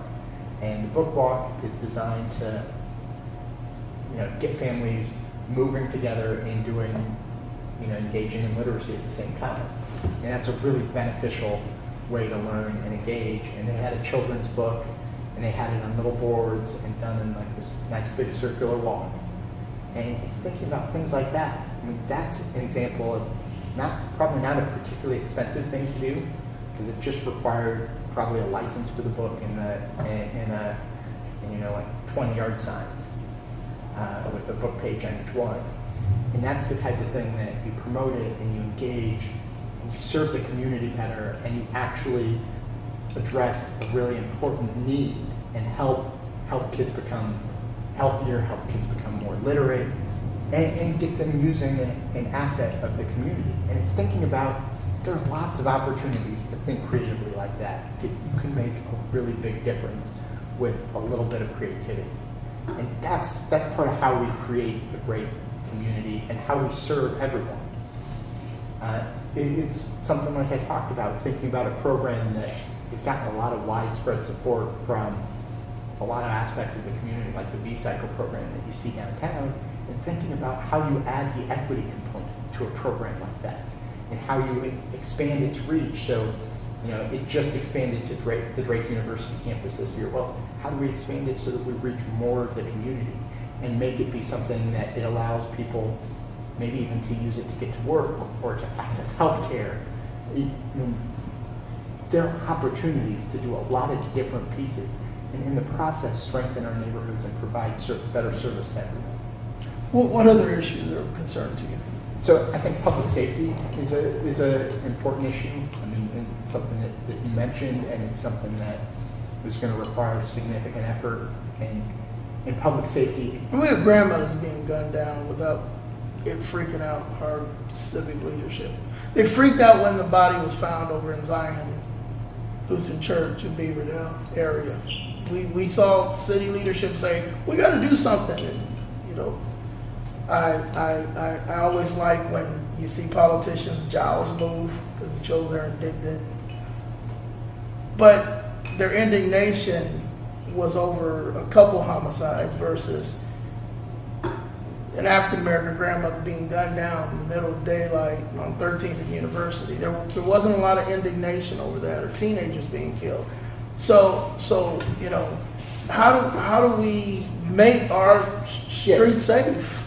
And the book walk is designed to, get families moving together and doing, engaging in literacy at the same time. And that's a really beneficial way to learn and engage. And they had a children's book, and they had it on little boards and done in like this nice big circular walk. And it's thinking about things like that. I mean, that's an example of probably not a particularly expensive thing to do, because it just required probably a license for the book and like 20 yard signs with the book page on each one. And that's the type of thing that you promote it and you engage and you serve the community better, and you actually address a really important need and help kids become healthier, help kids become more literate, and get them using an asset of the community. And it's thinking about, there are lots of opportunities to think creatively like that you can make a really big difference with a little bit of creativity. And that's part of how we create a great community and how we serve everyone. It's something like I talked about, thinking about a program that has gotten a lot of widespread support from a lot of aspects of the community, like the B-Cycle program that you see downtown, and thinking about how you add the equity component to a program like that, and how you expand its reach. So, it just expanded to the Drake University campus this year. Well, how do we expand it so that we reach more of the community and make it be something that it allows people maybe even to use it to get to work or to access healthcare, there are opportunities to do a lot of different pieces, and in the process, strengthen our neighborhoods and provide better service to everyone. What other issues are of concern to you? So I think public safety is a important issue. I mean, it's something that you mentioned, and it's something that is going to require significant effort. And in public safety, We have grandmothers being gunned down without it freaking out our civic leadership. They freaked out when the body was found over in Zion Lutheran Church in Beaverdale area. We saw city leadership say, we got to do something. And, you know, I always like when you see politicians' jowls move because it shows they're indignant. But their indignation was over a couple homicides versus an African American grandmother being gunned down in the middle of daylight on 13th and University. There wasn't a lot of indignation over that, or teenagers being killed. So you know, how do we make our streets safe,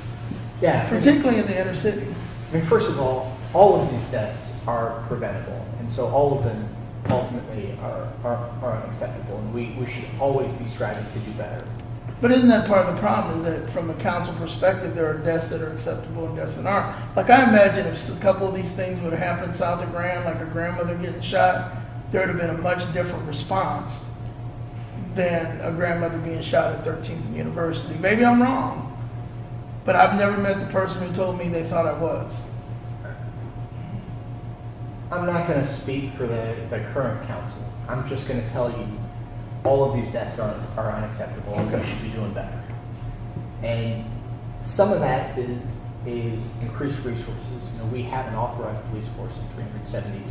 yeah, particularly in the inner city? I mean, first of all of these deaths are preventable, and so all of them ultimately are unacceptable, and we should always be striving to do better. But isn't that part of the problem, is that from a council perspective, there are deaths that are acceptable and deaths that aren't? Like, I imagine if a couple of these things would have happened south of Grand, like a grandmother getting shot, there would have been a much different response than a grandmother being shot at 13th and University. Maybe I'm wrong, but I've never met the person who told me they thought I was. I'm not going to speak for the current council. I'm just going to tell you all of these deaths are unacceptable, and we should be doing better. And some of that is increased resources. You know, we have an authorized police force of 372,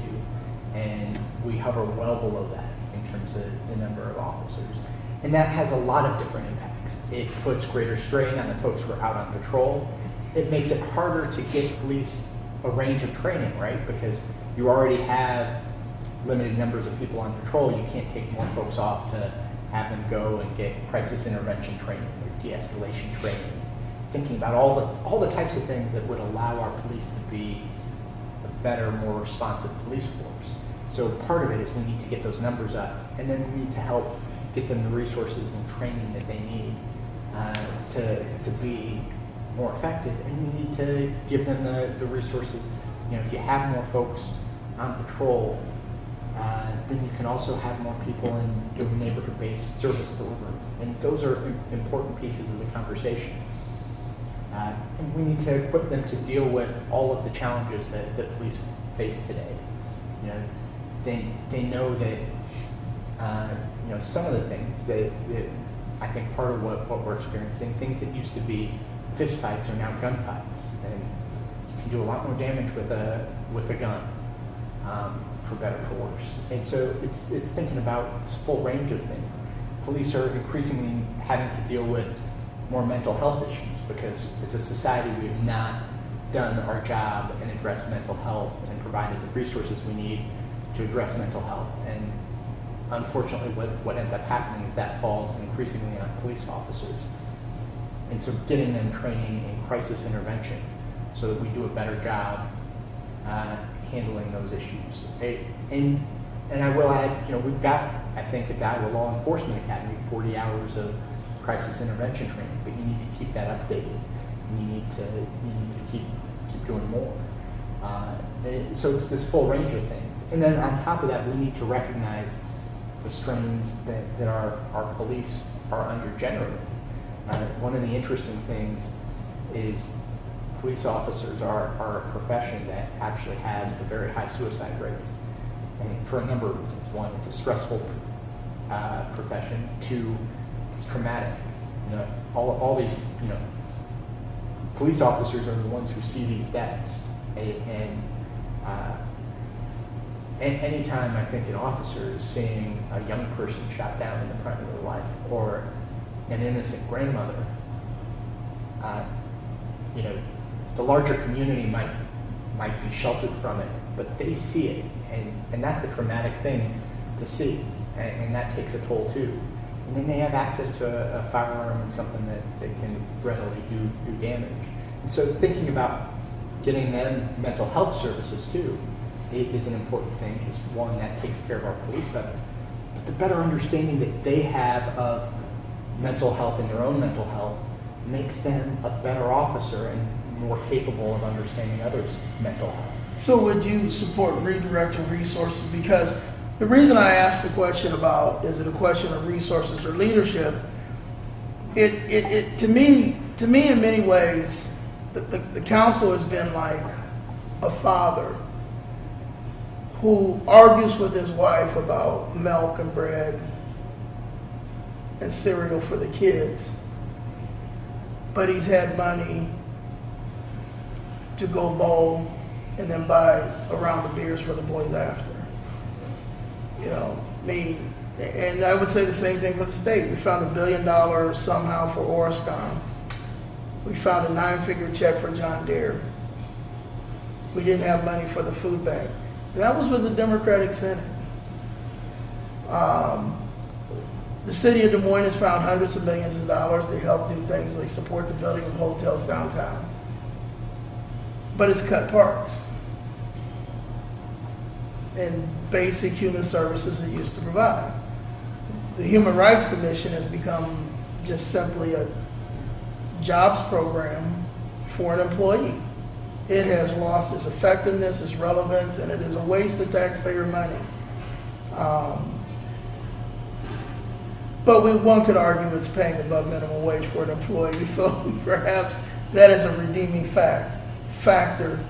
and we hover well below that in terms of the number of officers. And that has a lot of different impacts. It puts greater strain on the folks who are out on patrol. It makes it harder to get police a range of training, right? Because you already have limited numbers of people on patrol. You can't take more folks off to have them go and get crisis intervention training or de-escalation training. Thinking about all the types of things that would allow our police to be a better, more responsive police force. So part of it is we need to get those numbers up, and then we need to help get them the resources and training that they need to be more effective. And we need to give them the resources. You know, if you have more folks on patrol, then you can also have more people in doing neighborhood-based service delivery. And those are important pieces of the conversation. And we need to equip them to deal with all of the challenges that police face today. You know, they know that you know, some of the things that I think part of what we're experiencing, things that used to be fistfights are now gunfights, and you can do a lot more damage with a gun. For better or for worse. And so it's thinking about this full range of things. Police are increasingly having to deal with more mental health issues because as a society we have not done our job and addressed mental health and provided the resources we need to address mental health. And unfortunately what ends up happening is that falls increasingly on police officers. And so getting them training in crisis intervention so that we do a better job handling those issues. And I will add, you know, we've got, I think, at the Iowa Law Enforcement Academy, 40 hours of crisis intervention training, but you need to keep that updated. And you need to keep doing more. So it's this full range of things. And then on top of that, we need to recognize the strains that our police are under generally. One of the interesting things is police officers are a profession that actually has a very high suicide rate, and for a number of reasons. One, it's a stressful profession. Two, it's traumatic. You know, all these, you know, police officers are the ones who see these deaths, and anytime I think an officer is seeing a young person shot down in the prime of their life, or an innocent grandmother, you know, the larger community might be sheltered from it, but they see it, and that's a traumatic thing to see, and that takes a toll too. And then they have access to a firearm and something that can readily do damage. And so thinking about getting them mental health services too, is an important thing, because one, that takes care of our police better. But the better understanding that they have of mental health and their own mental health makes them a better officer and more capable of understanding others' mental health. So would you support redirecting resources? Because the reason I asked the question about, is it a question of resources or leadership? To me, in many ways, the council has been like a father who argues with his wife about milk and bread and cereal for the kids, but he's had money to go bowl and then buy a round of beers for the boys after. You know, and I would say the same thing for the state. We found $1 billion somehow for Orascom. We found a 9-figure check for John Deere. We didn't have money for the food bank. And that was with the Democratic Senate. The city of Des Moines has found hundreds of millions of dollars to help do things like support the building of hotels downtown. But it's cut parks and basic human services it used to provide. The Human Rights Commission has become just simply a jobs program for an employee. It has lost its effectiveness, its relevance, and it is a waste of taxpayer money. But one could argue it's paying above minimum wage for an employee, so perhaps that is a redeeming factor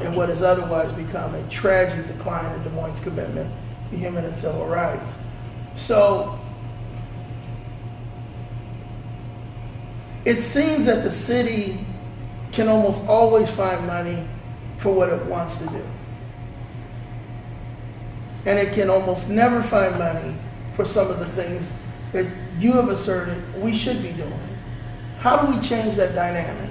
in what has otherwise become a tragic decline in Des Moines' commitment to human and civil rights. So it seems that the city can almost always find money for what it wants to do. And it can almost never find money for some of the things that you have asserted we should be doing. How do we change that dynamic?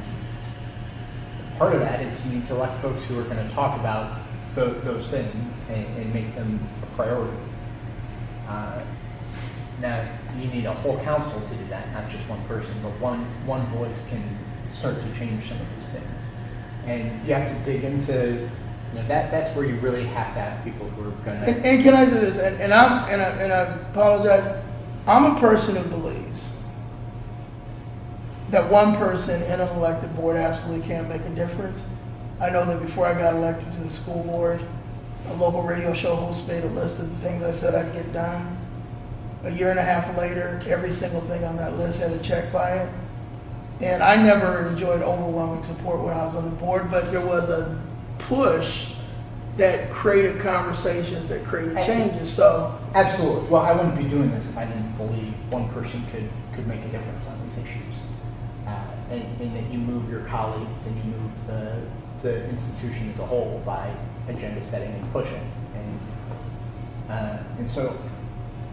Part of that is you need to elect folks who are going to talk about those things and make them a priority. Now, you need a whole council to do that, not just one person, but one voice can start to change some of those things. And you have to dig into, that's where you really have to have people who are going to. And can I say this? And I apologize. I'm a person who believes that one person in an elected board absolutely can't make a difference. I know that before I got elected to the school board, a local radio show host made a list of the things I said I'd get done. A year and a half later, every single thing on that list had a check by it. And I never enjoyed overwhelming support when I was on the board, but there was a push that created conversations, that created changes. So absolutely. Well, I wouldn't be doing this if I didn't believe one person could make a difference on these issues. And that you move your colleagues and you move the institution as a whole by agenda setting and pushing. And so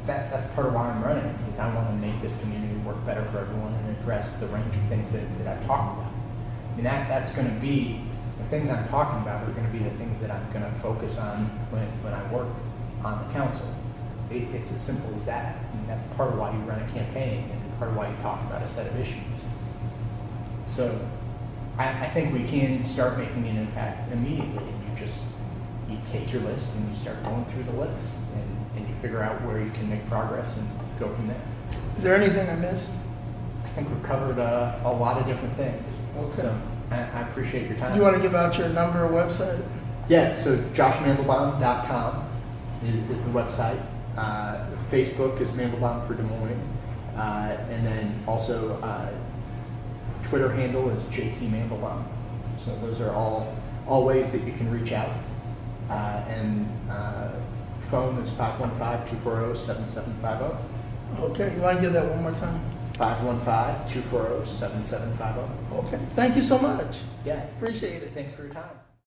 that's part of why I'm running, is I want to make this community work better for everyone and address the range of things that I've talked about. I mean, that's going to be, the things I'm talking about are going to be the things that I'm going to focus on when I work on the council. It's as simple as that. I mean, that's part of why you run a campaign and part of why you talk about a set of issues. So I think we can start making an impact immediately. You take your list and you start going through the list and you figure out where you can make progress and go from there. is there anything I missed? I think we've covered a lot of different things. Okay. So I appreciate your time. Do you want to give out your number or website? Yeah, so joshmandelbaum.com is the website. Facebook is Mandelbaum for Des Moines. And then also Twitter handle is JT Mandelbaum. So those are all ways that you can reach out. And phone is 515-240-7750. Okay, you want to give that one more time? 515-240-7750. Okay, thank you so much. Yeah. Appreciate it. Thanks for your time.